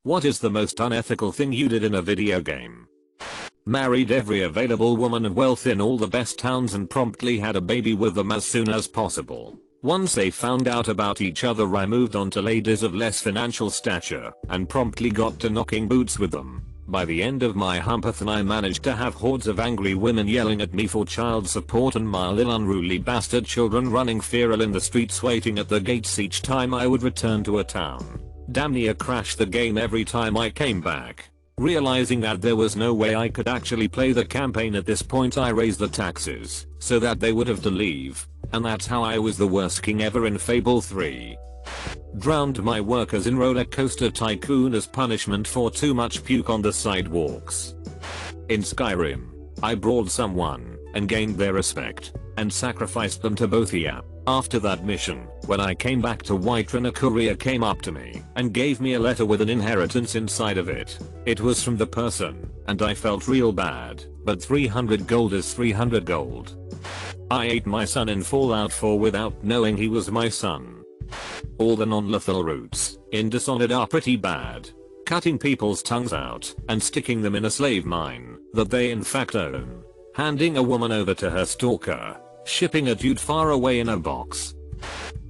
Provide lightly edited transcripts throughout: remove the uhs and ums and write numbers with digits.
What is the most unethical thing you did in a video game? Married every available woman of wealth in all the best towns and promptly had a baby with them as soon as possible. Once they found out about each other, I moved on to ladies of less financial stature and promptly got to knocking boots with them. By the end of my humpathon I managed to have hordes of angry women yelling at me for child support and my little unruly bastard children running feral in the streets waiting at the gates each time I would return to a town. Damn near crashed the game every time I came back. Realizing that there was no way I could actually play the campaign at this point, I raised the taxes so that they would have to leave, and that's how I was the worst king ever in Fable 3. Drowned my workers in Roller Coaster Tycoon as punishment for too much puke on the sidewalks. In Skyrim, I brawled someone and gained their respect and sacrificed them to Bothia. After that mission, when I came back to Whiterun, a courier came up to me and gave me a letter with an inheritance inside of it. It was from the person, and I felt real bad, but 300 gold is 300 gold. I ate my son in Fallout 4 without knowing he was my son. All the non-lethal routes in Dishonored are pretty bad. Cutting people's tongues out and sticking them in a slave mine that they in fact own. Handing a woman over to her stalker. Shipping a dude far away in a box.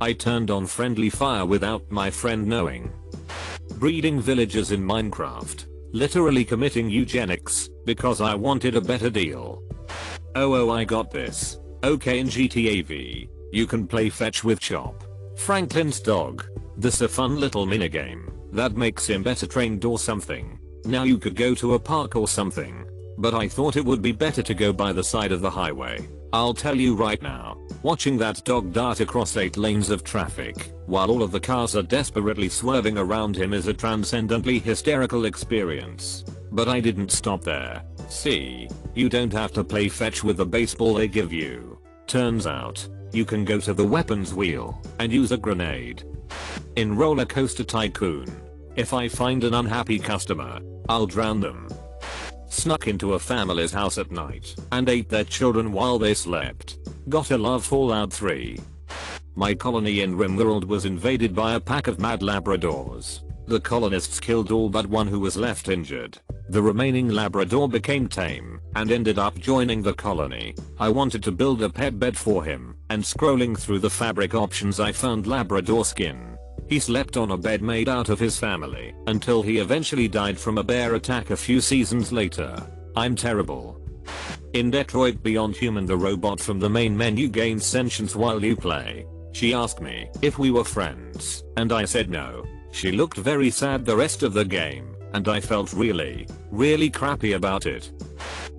I turned on friendly fire without my friend knowing. Breeding villagers in Minecraft. Literally committing eugenics because I wanted a better deal. Oh I got this. Okay, in GTA V, you can play fetch with Chop, Franklin's dog. This a fun little minigame that makes him better trained or something. Now you could go to a park or something, but I thought it would be better to go by the side of the highway. I'll tell you right now, watching that dog dart across 8 lanes of traffic while all of the cars are desperately swerving around him is a transcendently hysterical experience. But I didn't stop there. See, you don't have to play fetch with the baseball they give you. Turns out, you can go to the weapons wheel and use a grenade. In Roller Coaster Tycoon, if I find an unhappy customer, I'll drown them. Snuck into a family's house at night and ate their children while they slept. Gotta love Fallout 3. My colony in RimWorld was invaded by a pack of mad Labradors. The colonists killed all but one who was left injured. The remaining Labrador became tame and ended up joining the colony. I wanted to build a pet bed for him, and scrolling through the fabric options I found Labrador skin. He slept on a bed made out of his family until he eventually died from a bear attack a few seasons later. I'm terrible. In Detroit Beyond Human, the robot from the main menu gains sentience while you play. She asked me if we were friends, and I said no. She looked very sad the rest of the game, and I felt really crappy about it.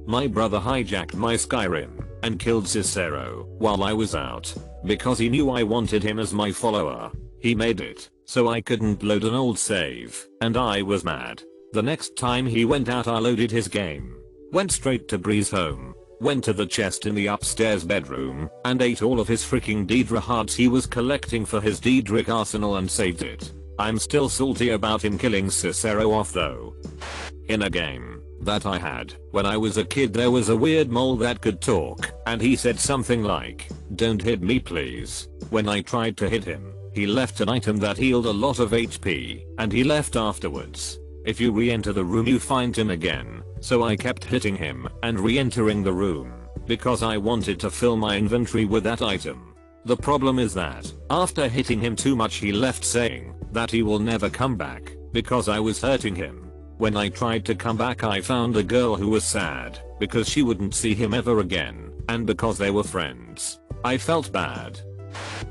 My brother hijacked my Skyrim and killed Cicero while I was out because he knew I wanted him as my follower. He made it so I couldn't load an old save, and I was mad. The next time he went out, I loaded his game, went straight to Bree's home, went to the chest in the upstairs bedroom, and ate all of his freaking Daedra hearts he was collecting for his Daedric arsenal and saved it. I'm still salty about him killing Cicero off though. In a game that I had when I was a kid, there was a weird mole that could talk, and he said something like, "Don't hit me please." When I tried to hit him, he left an item that healed a lot of HP, and he left afterwards. If you re-enter the room you find him again, so I kept hitting him and re-entering the room because I wanted to fill my inventory with that item. The problem is that after hitting him too much, he left saying that he will never come back because I was hurting him. When I tried to come back, I found a girl who was sad because she wouldn't see him ever again, and because they were friends. I felt bad.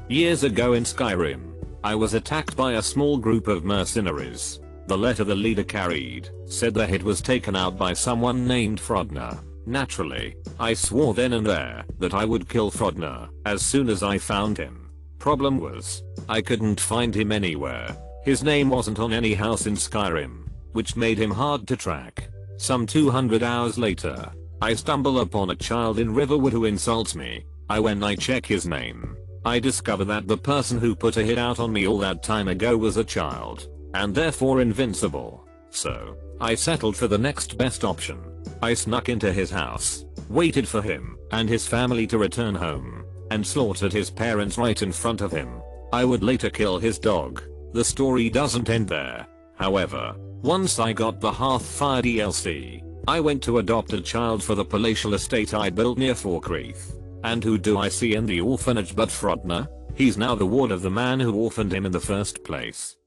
Years ago in Skyrim, I was attacked by a small group of mercenaries. The letter the leader carried said the hit was taken out by someone named Frodner. Naturally, I swore then and there that I would kill Frodner as soon as I found him. Problem was, I couldn't find him anywhere. His name wasn't on any house in Skyrim, which made him hard to track. Some 200 hours later, I stumble upon a child in Riverwood who insults me. When I check his name, I discover that the person who put a hit out on me all that time ago was a child, and therefore invincible. So, I settled for the next best option. I snuck into his house, waited for him and his family to return home, and slaughtered his parents right in front of him. I would later kill his dog. The story doesn't end there, however. Once I got the Hearthfire DLC, I went to adopt a child for the palatial estate I built near Falkreath. And who do I see in the orphanage but Frodner? He's now the ward of the man who orphaned him in the first place.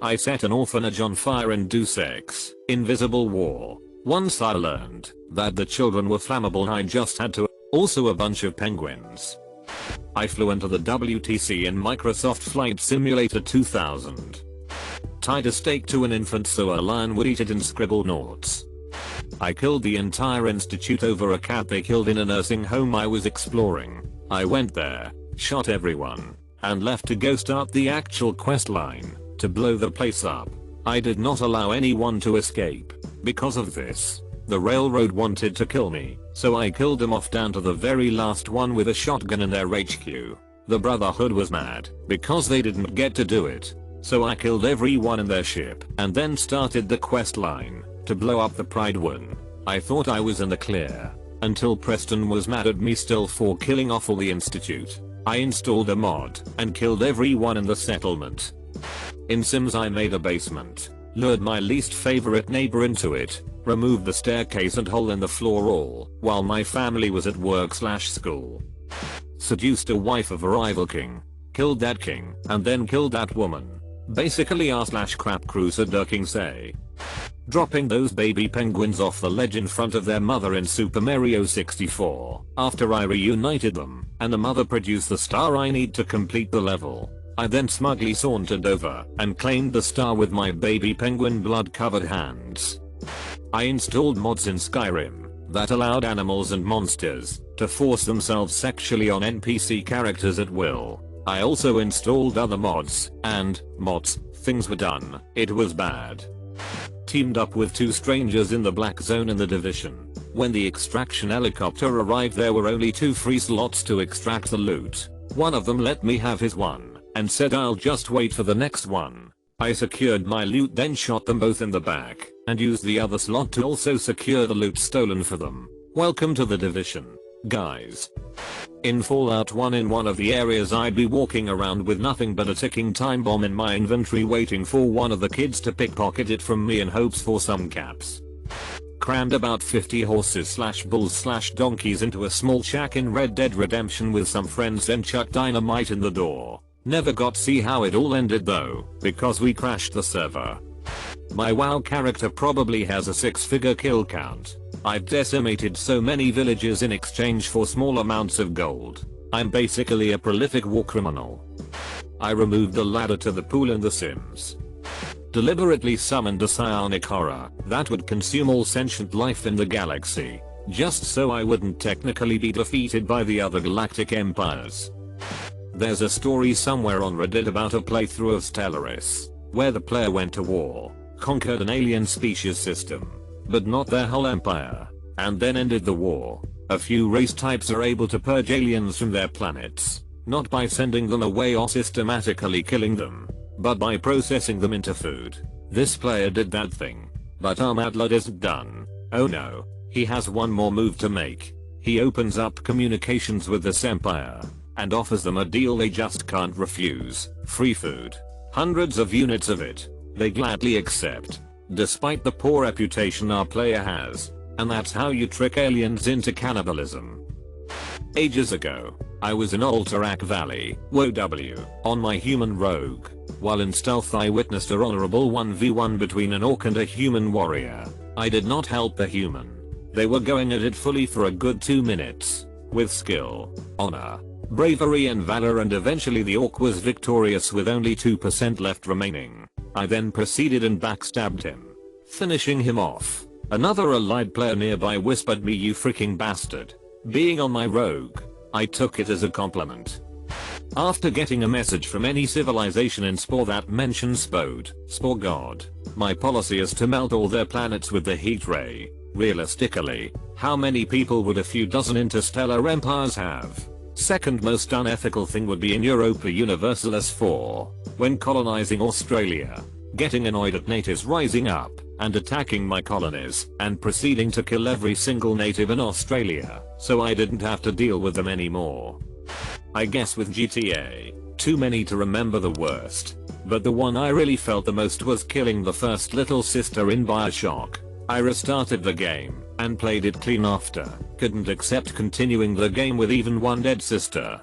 I set an orphanage on fire in Deus Ex, Invisible War. Once I learned that the children were flammable, I just had to. Also a bunch of penguins. I flew into the WTC in Microsoft Flight Simulator 2000. Tied a steak to an infant so a lion would eat it and scribbled notes. I killed the entire institute over a cat they killed in a nursing home I was exploring. I went there, shot everyone, and left to go start the actual quest line to blow the place up. I did not allow anyone to escape. Because of this, the railroad wanted to kill me, so I killed them off down to the very last one with a shotgun in their HQ. The Brotherhood was mad because they didn't get to do it, so I killed everyone in their ship and then started the quest line to blow up the Pride one. I thought I was in the clear until Preston was mad at me still for killing off all the institute. I installed a mod and killed everyone in the settlement. In Sims I made a basement, lured my least favorite neighbor into it, removed the staircase and hole in the floor all while my family was at work/school. Seduced a wife of a rival king, killed that king, and then killed that woman. Basically r/crap crusader king say. Dropping those baby penguins off the ledge in front of their mother in Super Mario 64 after I reunited them, and the mother produced the star I need to complete the level. I then smugly sauntered over and claimed the star with my baby penguin blood covered hands. I installed mods in Skyrim that allowed animals and monsters to force themselves sexually on NPC characters at will. I also installed other mods, and things were done. It was bad. Teamed up with two strangers in the black zone in the Division. When the extraction helicopter arrived there were only 2 free slots to extract the loot. One of them let me have his one and said I'll just wait for the next one. I secured my loot then shot them both in the back and used the other slot to also secure the loot stolen for them. Welcome to the Division, guys. In Fallout 1 in one of the areas I'd be walking around with nothing but a ticking time bomb in my inventory waiting for one of the kids to pickpocket it from me in hopes for some caps. Crammed about 50 horses/bulls/donkeys into a small shack in Red Dead Redemption with some friends then chucked dynamite in the door. Never got to see how it all ended though, because we crashed the server. My WoW character probably has a 6-figure kill count. I've decimated so many villages in exchange for small amounts of gold. I'm basically a prolific war criminal. I removed the ladder to the pool in The Sims. Deliberately summoned a psionic horror that would consume all sentient life in the galaxy, just so I wouldn't technically be defeated by the other galactic empires. There's a story somewhere on Reddit about a playthrough of Stellaris, where the player went to war, conquered an alien species system, but not their whole empire, and then ended the war. A few race types are able to purge aliens from their planets, not by sending them away or systematically killing them, but by processing them into food. This player did that thing, but our mad lad isn't done. Oh no, he has one more move to make. He opens up communications with this empire, and offers them a deal they just can't refuse. Free food. Hundreds of units of it. They gladly accept, despite the poor reputation our player has. And that's how you trick aliens into cannibalism. Ages ago, I was in Alterac Valley, WoW, on my human rogue. While in stealth I witnessed a honorable 1v1 between an orc and a human warrior. I did not help the human. They were going at it fully for a good 2 minutes. With skill, honor, bravery and valor, and eventually the orc was victorious with only 2% left remaining. I then proceeded and backstabbed him, finishing him off. Another allied player nearby whispered me, "You freaking bastard." Being on my rogue, I took it as a compliment. After getting a message from any civilization in Spore that mentions Spore God, my policy is to melt all their planets with the heat ray. Realistically, how many people would a few dozen interstellar empires have? Second most unethical thing would be in Europa Universalis 4, when colonizing Australia, getting annoyed at natives rising up and attacking my colonies and proceeding to kill every single native in Australia, so I didn't have to deal with them anymore. I guess with GTA, too many to remember the worst. but the one I really felt the most was killing the first little sister in Bioshock. I restarted the game and played it clean after. Couldn't accept continuing the game with even one dead sister.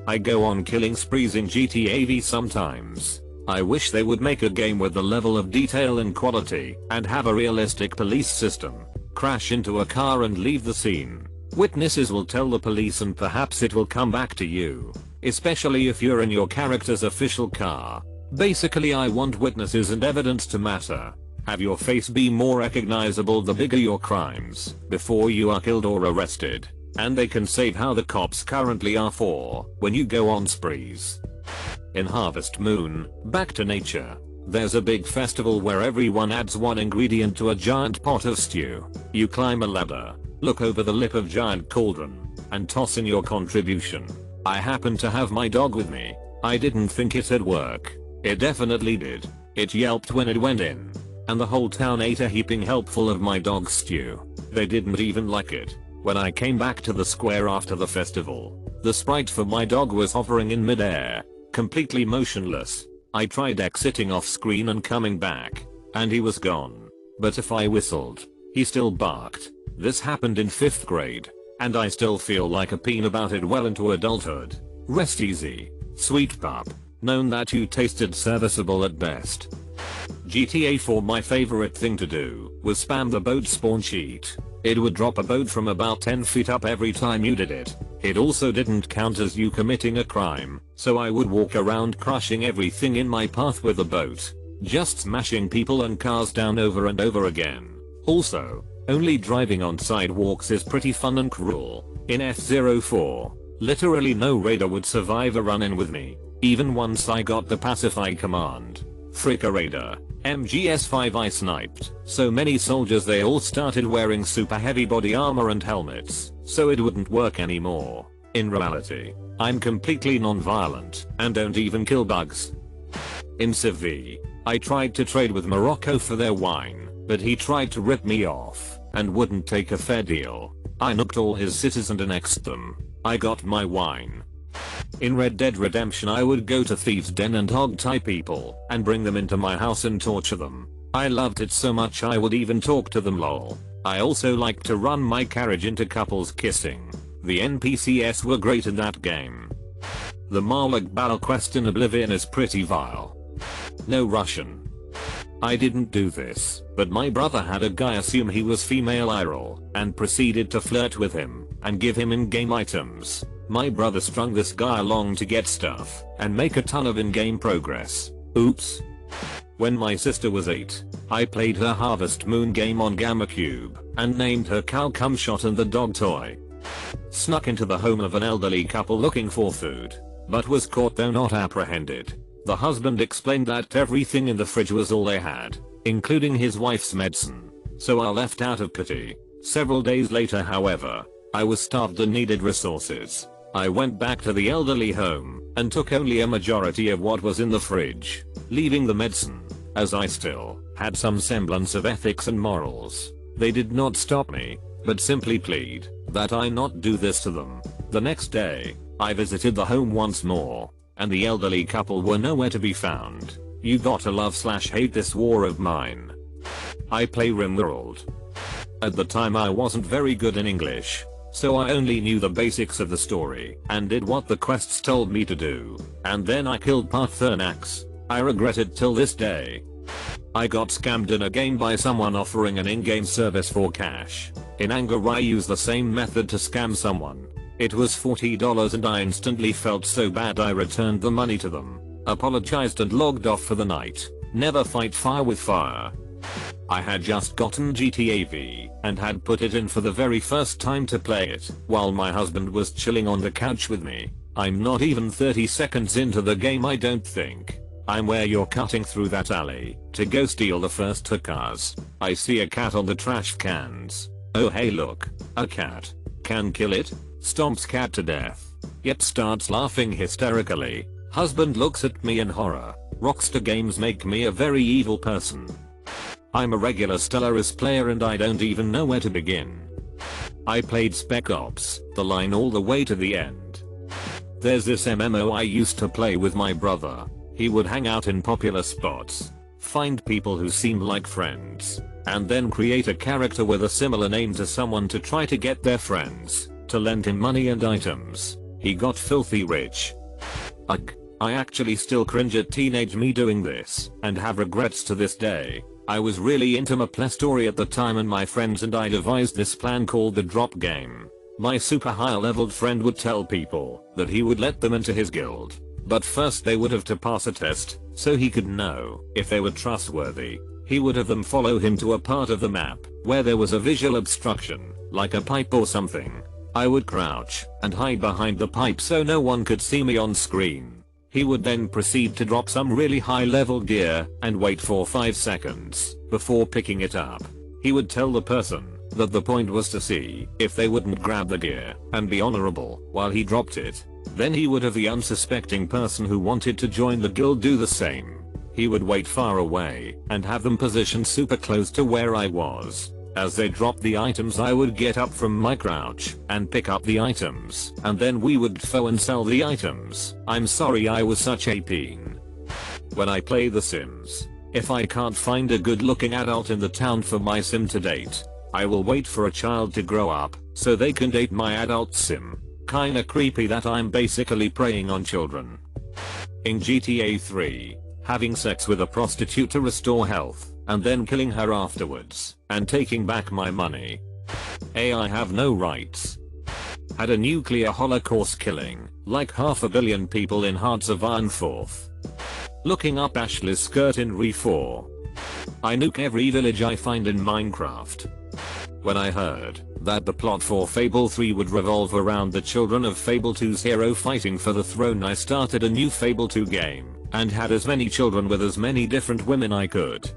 I go on killing sprees in GTA V sometimes. I wish they would make a game with the level of detail and quality and have a realistic police system. Crash into a car and leave the scene. Witnesses will tell the police and perhaps it will come back to you. Especially if you're in your character's official car. Basically I want witnesses and evidence to matter. Have your face be more recognizable the bigger your crimes before you are killed or arrested. And they can save how the cops currently are for when you go on sprees. In Harvest Moon, Back to Nature, there's a big festival where everyone adds one ingredient to a giant pot of stew. You climb a ladder, look over the lip of giant cauldron, and toss in your contribution. I happened to have my dog with me. I didn't think it'd work. It definitely did. It yelped when it went in. And the whole town ate a heaping helpful of my dog's stew. They didn't even like it. When I came back to the square after the festival, the sprite for my dog was hovering in midair, completely motionless. I tried exiting off screen and coming back, and he was gone. But if I whistled, he still barked. This happened in 5th grade, and I still feel like a peen about it well into adulthood. Rest easy, sweet pup, known that you tasted serviceable at best. GTA 4 my favorite thing to do was spam the boat spawn cheat. It would drop a boat from about 10 feet up every time you did it. It also didn't count as you committing a crime, so I would walk around crushing everything in my path with a boat. Just smashing people and cars down over and over again. Also, only driving on sidewalks is pretty fun and cruel. In F-04, literally no raider would survive a run-in with me, even once I got the pacify command. Frick a raider. MGS5 I sniped so many soldiers they all started wearing super heavy body armor and helmets, so it wouldn't work anymore. In reality, I'm completely non-violent and don't even kill bugs. In Civ V, I tried to trade with Morocco for their wine, but he tried to rip me off and wouldn't take a fair deal. I knocked all his cities and annexed them. I got my wine. In Red Dead Redemption I would go to Thieves' Den and hog-tie people and bring them into my house and torture them. I loved it so much I would even talk to them lol. I also liked to run my carriage into couples kissing. The NPCs were great in that game. The Marlik Bal quest in Oblivion is pretty vile. No Russian. I didn't do this, but my brother had a guy assume he was female IRL and proceeded to flirt with him and give him in-game items. My brother strung this guy along to get stuff and make a ton of in-game progress. Oops. When my sister was 8, I played her Harvest Moon game on GammaCube and named her Cow Cumshot and the dog toy. Snuck into the home of an elderly couple looking for food, but was caught though not apprehended. The husband explained that everything in the fridge was all they had, including his wife's medicine, so I left out of pity. Several days later however, I was starved and needed resources. I went back to the elderly home and took only a majority of what was in the fridge, leaving the medicine, as I still had some semblance of ethics and morals. They did not stop me, but simply plead that I not do this to them. The next day, I visited the home once more, and the elderly couple were nowhere to be found. You gotta love/hate this war of mine. I play RimWorld. At the time I wasn't very good in English, so I only knew the basics of the story and did what the quests told me to do, and then I killed Paarthurnax. I regret it till this day. I got scammed in a game by someone offering an in-game service for cash. In anger I used the same method to scam someone. It was $40 and I instantly felt so bad I returned the money to them, apologized and logged off for the night. Never fight fire with fire. I had just gotten GTA V and had put it in for the very first time to play it while my husband was chilling on the couch with me. I'm not even 30 seconds into the game I don't think. I'm where you're cutting through that alley to go steal the first 2 cars. I see a cat on the trash cans. Oh hey look, a cat. Can kill it? Stomps cat to death. Yet starts laughing hysterically. Husband looks at me in horror. Rockstar Games make me a very evil person. I'm a regular Stellaris player and I don't even know where to begin. I played Spec Ops: The Line all the way to the end. There's this MMO I used to play with my brother. He would hang out in popular spots, find people who seemed like friends, and then create a character with a similar name to someone to try to get their friends to lend him money and items. He got filthy rich. Ugh. I actually still cringe at teenage me doing this and have regrets to this day. I was really into Maple Story at the time, and my friends and I devised this plan called the drop game. My super high leveled friend would tell people that he would let them into his guild, but first they would have to pass a test so he could know if they were trustworthy. He would have them follow him to a part of the map where there was a visual obstruction, like a pipe or something. I would crouch and hide behind the pipe so no one could see me on screen. He would then proceed to drop some really high level gear and wait for 5 seconds before picking it up. He would tell the person that the point was to see if they wouldn't grab the gear and be honorable while he dropped it. Then he would have the unsuspecting person who wanted to join the guild do the same. He would wait far away and have them positioned super close to where I was. As they dropped the items, I would get up from my crouch and pick up the items, and then we would go and sell the items. I'm sorry I was such a peen. When I play The Sims, if I can't find a good looking adult in the town for my sim to date, I will wait for a child to grow up so they can date my adult sim. Kinda creepy that I'm basically preying on children. In GTA 3, having sex with a prostitute to restore health, and then killing her afterwards, and taking back my money. I have no rights. Had a nuclear holocaust killing like 500 million people in Hearts of Iron 4th. Looking up Ashley's skirt in Re4. I nuke every village I find in Minecraft. When I heard that the plot for Fable 3 would revolve around the children of Fable 2's hero fighting for the throne, I started a new Fable 2 game and had as many children with as many different women I could.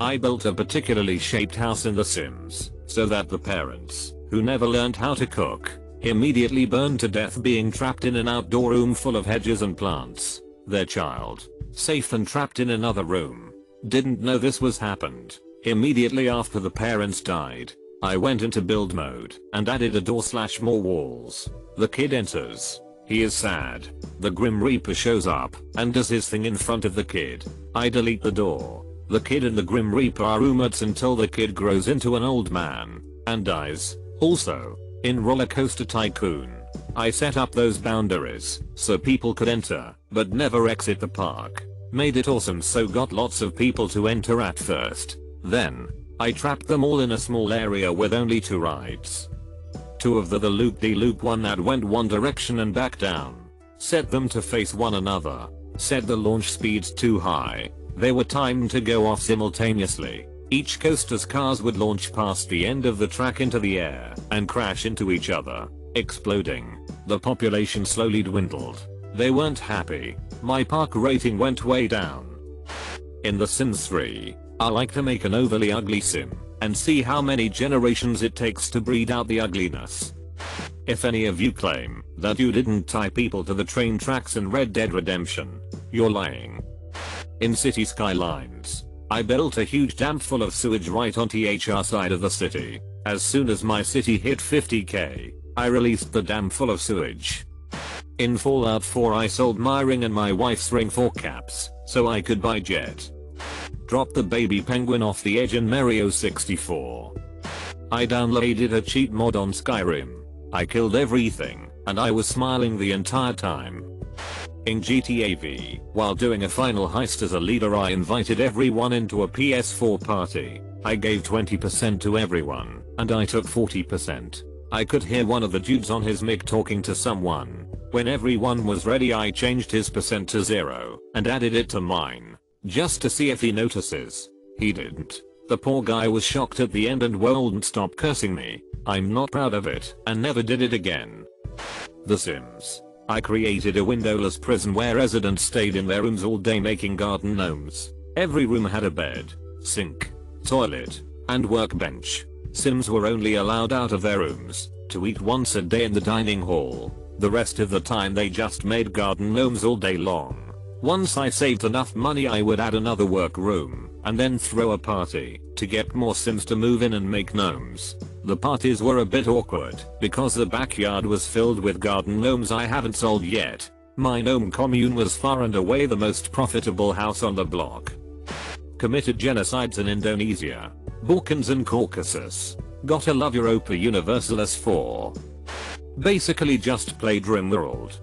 I built a particularly shaped house in The Sims so that the parents, who never learned how to cook, immediately burned to death being trapped in an outdoor room full of hedges and plants. Their child, safe and trapped in another room, didn't know this was happened. Immediately after the parents died, I went into build mode and added a door/more walls. The kid enters. He is sad. The Grim Reaper shows up and does his thing in front of the kid. I delete the door. The kid and the Grim Reaper are roommates until the kid grows into an old man and dies. Also, in Roller Coaster Tycoon, I set up those boundaries so people could enter but never exit the park. Made it awesome, so got lots of people to enter at first. Then, I trapped them all in a small area with only 2 rides. 2 of the loop-de-loop one that went one direction and back down. Set them to face one another. Set the launch speeds too high. They were timed to go off simultaneously. Each coaster's cars would launch past the end of the track into the air and crash into each other, exploding. The population slowly dwindled. They weren't happy. My park rating went way down. In The Sims 3, I like to make an overly ugly sim and see how many generations it takes to breed out the ugliness. If any of you claim that you didn't tie people to the train tracks in Red Dead Redemption, you're lying. In City Skylines, I built a huge dam full of sewage right on THR side of the city. As soon as my city hit 50k, I released the dam full of sewage. In Fallout 4, I sold my ring and my wife's ring for caps so I could buy jet. Dropped the baby penguin off the edge in Mario 64. I downloaded a cheat mod on Skyrim. I killed everything and I was smiling the entire time. In GTA V, while doing a final heist as a leader, I invited everyone into a PS4 party. I gave 20% to everyone, and I took 40%. I could hear one of the dudes on his mic talking to someone. When everyone was ready, I changed his percent to 0 and added it to mine, just to see if he notices. He didn't. The poor guy was shocked at the end and wouldn't stop cursing me. I'm not proud of it and never did it again. The Sims. I created a windowless prison where residents stayed in their rooms all day making garden gnomes. Every room had a bed, sink, toilet, and workbench. Sims were only allowed out of their rooms to eat once a day in the dining hall. The rest of the time they just made garden gnomes all day long. Once I saved enough money, I would add another work room and then throw a party to get more Sims to move in and make gnomes. The parties were a bit awkward because the backyard was filled with garden gnomes I haven't sold yet. My gnome commune was far and away the most profitable house on the block. Committed genocides in Indonesia, Balkans and Caucasus. Gotta love Europa Universalis 4. Basically just played RimWorld.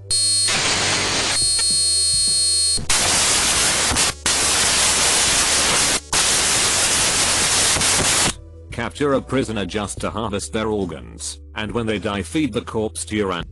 Capture a prisoner just to harvest their organs, and when they die feed the corpse to your aunt.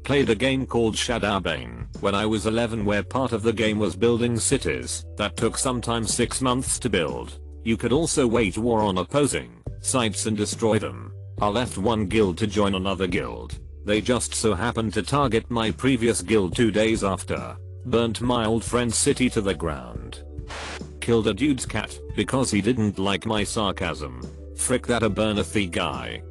Played a game called Shadowbane when I was 11 where part of the game was building cities that took sometimes 6 months to build. You could also wage war on opposing sites and destroy them. I left one guild to join another guild. They just so happened to target my previous guild 2 days after. Burnt my old friend's city to the ground. Killed a dude's cat because he didn't like my sarcasm. Frick that Abernathy guy.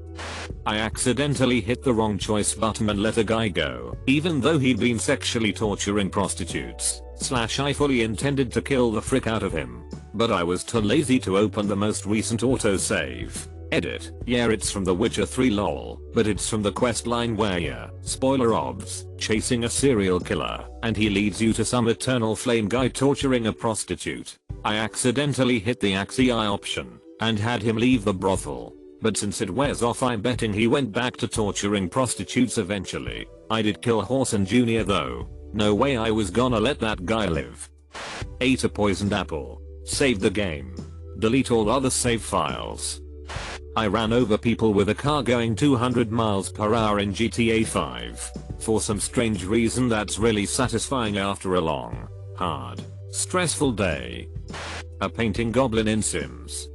I accidentally hit the wrong choice button and let a guy go, even though he'd been sexually torturing prostitutes. I fully intended to kill the frick out of him, but I was too lazy to open the most recent autosave. Edit. Yeah, it's from The Witcher 3 lol, but it's from the quest line where you're, spoiler obs, chasing a serial killer, and he leads you to some eternal flame guy torturing a prostitute. I accidentally hit the AXI option, and had him leave the brothel. But since it wears off, I'm betting he went back to torturing prostitutes eventually. I did kill Horson Jr. though. No way I was gonna let that guy live. Ate a poisoned apple. Saved the game. Delete all other save files. I ran over people with a car going 200 miles per hour in GTA 5. For some strange reason that's really satisfying after a long, hard, stressful day. A painting goblin in Sims.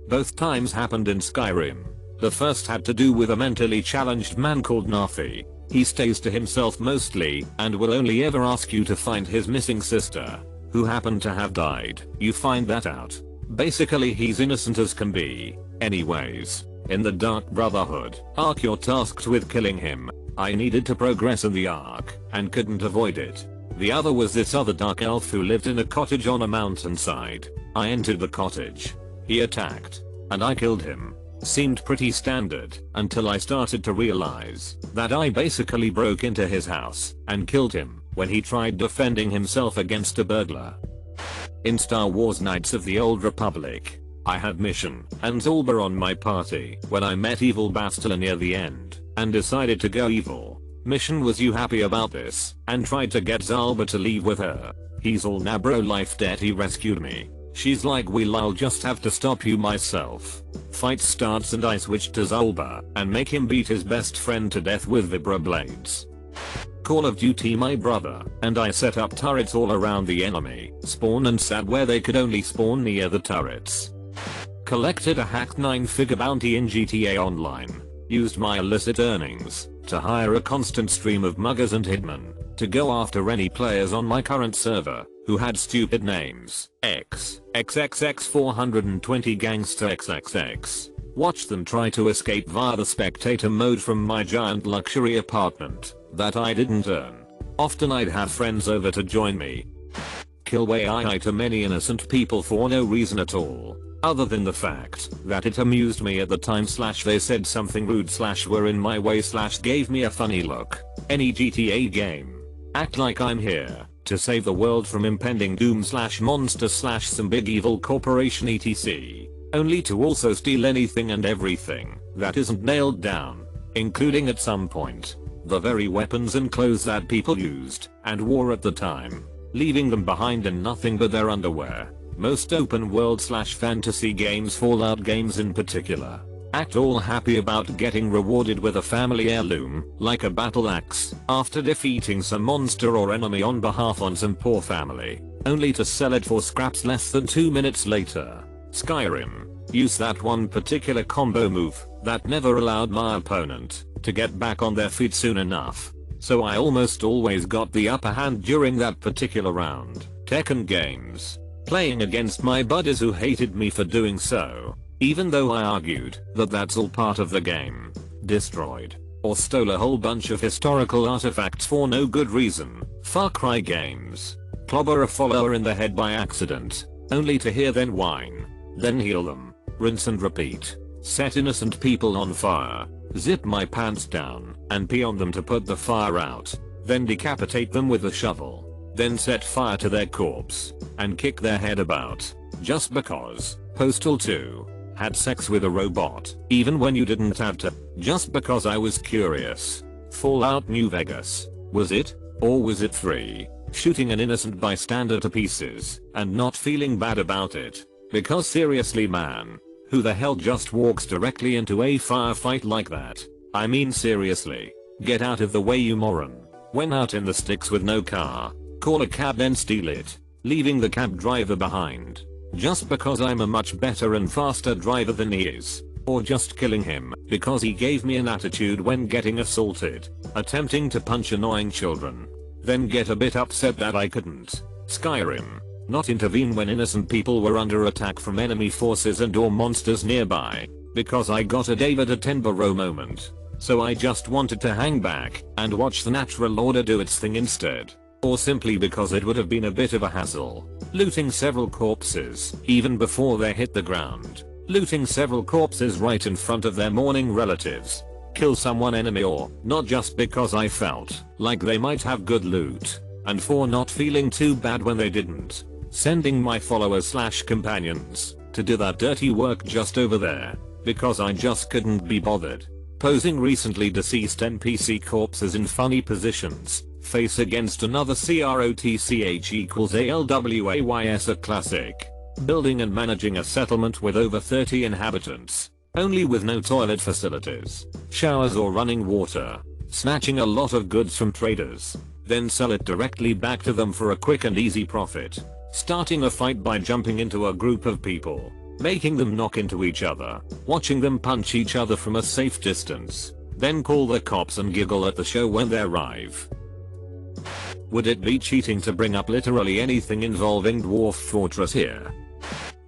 Both times happened in Skyrim. The first had to do with a mentally challenged man called Nathi. He stays to himself mostly and will only ever ask you to find his missing sister, who happened to have died. You find that out. Basically he's innocent as can be. Anyways, in the Dark Brotherhood arc you're tasked with killing him. I needed to progress in the arc and couldn't avoid it. The other was this other dark elf who lived in a cottage on a mountainside. I entered the cottage. He attacked, and I killed him. Seemed pretty standard until I started to realize that I basically broke into his house and killed him when he tried defending himself against a burglar. In Star Wars Knights of the Old Republic, I had Mission and Zulba on my party when I met Evil Bastila near the end and decided to go evil. Mission was you happy about this and tried to get Zalba to leave with her. He's all nah bro life debt, he rescued me. She's like I'll just have to stop you myself. Fight starts and I switch to Zulba and make him beat his best friend to death with vibra blades. Call of Duty my brother and I set up turrets all around the enemy spawn and sat where they could only spawn near the turrets. Collected a hacked 9-figure bounty in GTA Online. Used my illicit earnings to hire a constant stream of muggers and hitmen to go after any players on my current server who had stupid names. XXX 420 Gangster XXX. Watch them try to escape via the spectator mode from my giant luxury apartment that I didn't earn. Often I'd have friends over to join me. Kill way I to many innocent people for no reason at all, other than the fact that it amused me at the time / they said something rude / were in my way / gave me a funny look. Any GTA game. Act like I'm here to save the world from impending doom / monster / some big evil corporation etc. Only to also steal anything and everything that isn't nailed down, including at some point the very weapons and clothes that people used and wore at the time, leaving them behind in nothing but their underwear. Most open world / fantasy games, Fallout games in particular, act all happy about getting rewarded with a family heirloom, like a battle axe, after defeating some monster or enemy on behalf on some poor family, only to sell it for scraps less than 2 minutes later. Skyrim. Use that one particular combo move that never allowed my opponent to get back on their feet soon enough, so I almost always got the upper hand during that particular round. Tekken games. Playing against my buddies who hated me for doing so, even though I argued that that's all part of the game. Destroyed or stole a whole bunch of historical artifacts for no good reason. Far Cry games. Clobber a follower in the head by accident, only to hear then whine, then heal them, rinse and repeat. Set innocent people on fire, zip my pants down and pee on them to put the fire out. then decapitate them with a shovel, then set fire to their corpse, and kick their head about, just because. Postal 2. Had sex with a robot, even when you didn't have to, just because I was curious. Fallout New Vegas. Was it? Or was it 3? Shooting an innocent bystander to pieces, and not feeling bad about it. Because seriously man, who the hell just walks directly into a firefight like that? I mean seriously. Get out of the way you moron. Went out in the sticks with no car. Call a cab then steal it, leaving the cab driver behind. Just because I'm a much better and faster driver than he is. Or just killing him because he gave me an attitude when getting assaulted. Attempting to punch annoying children. Then get a bit upset that I couldn't. Skyrim. Not intervene when innocent people were under attack from enemy forces and or monsters nearby. Because I got a David Attenborough moment. So I just wanted to hang back and watch the natural order do its thing instead. Or simply because it would have been a bit of a hassle. Looting several corpses even before they hit the ground. Looting several corpses right in front of their mourning relatives. Kill someone enemy or not just because I felt like they might have good loot. And for not feeling too bad when they didn't. Sending my followers / companions to do that dirty work just over there. Because I just couldn't be bothered. Posing recently deceased NPC corpses in funny positions. Face against another CROTCH equals ALWAYS a classic. Building and managing a settlement with over 30 inhabitants. Only with no toilet facilities, showers or running water. Snatching a lot of goods from traders. Then sell it directly back to them for a quick and easy profit. Starting a fight by jumping into a group of people. Making them knock into each other. Watching them punch each other from a safe distance. Then call the cops and giggle at the show when they arrive. Would it be cheating to bring up literally anything involving Dwarf Fortress here?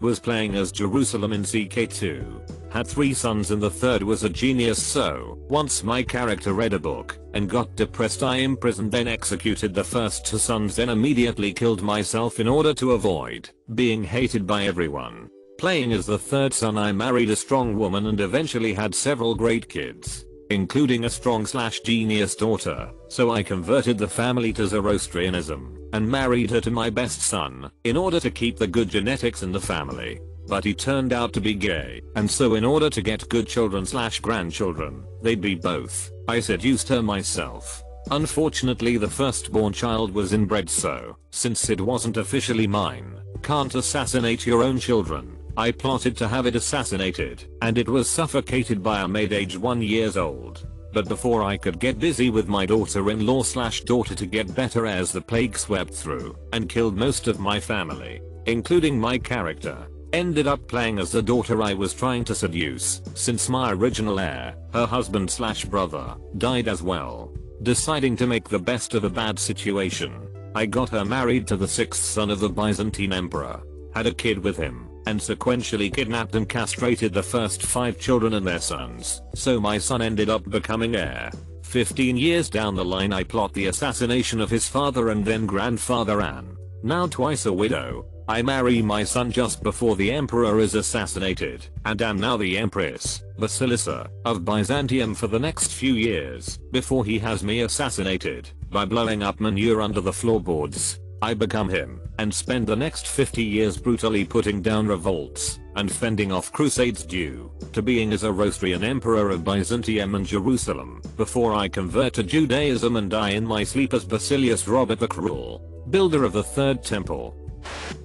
Was playing as Jerusalem in CK2. Had 3 sons and the third was a genius, so once my character read a book and got depressed I imprisoned then executed the first 2 sons then immediately killed myself in order to avoid being hated by everyone. Playing as the third son I married a strong woman and eventually had several great kids. Including a strong / genius daughter, so I converted the family to Zoroastrianism and married her to my best son in order to keep the good genetics in the family. But he turned out to be gay, and so in order to get good children / grandchildren, they'd be both, I seduced her myself. Unfortunately the firstborn child was inbred, so since it wasn't officially mine, can't assassinate your own children. I plotted to have it assassinated, and it was suffocated by a maid aged 1 year old. But before I could get busy with my daughter-in-law / daughter to get better as the plague swept through and killed most of my family, including my character. Ended up playing as the daughter I was trying to seduce, since my original heir, her husband / brother, died as well. Deciding to make the best of a bad situation, I got her married to the 6th son of the Byzantine emperor. Had a kid with him. And sequentially kidnapped and castrated the first 5 children and their sons, so my son ended up becoming heir. 15 years down the line I plot the assassination of his father and then grandfather Anne. Now twice a widow, I marry my son just before the emperor is assassinated, and am now the empress, Basilissa, of Byzantium for the next few years, before he has me assassinated, by blowing up manure under the floorboards. I become him, and spend the next 50 years brutally putting down revolts, and fending off crusades due to being a Zoroastrian emperor of Byzantium and Jerusalem, before I convert to Judaism and die in my sleep as Basilius Robert the Cruel, builder of the Third Temple.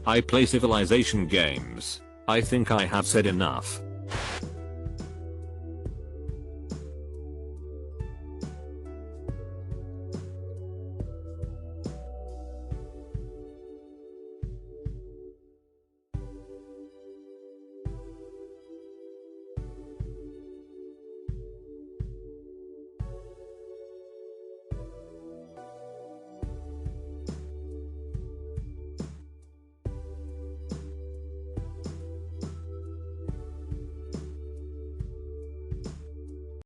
I play Civilization games. I think I have said enough.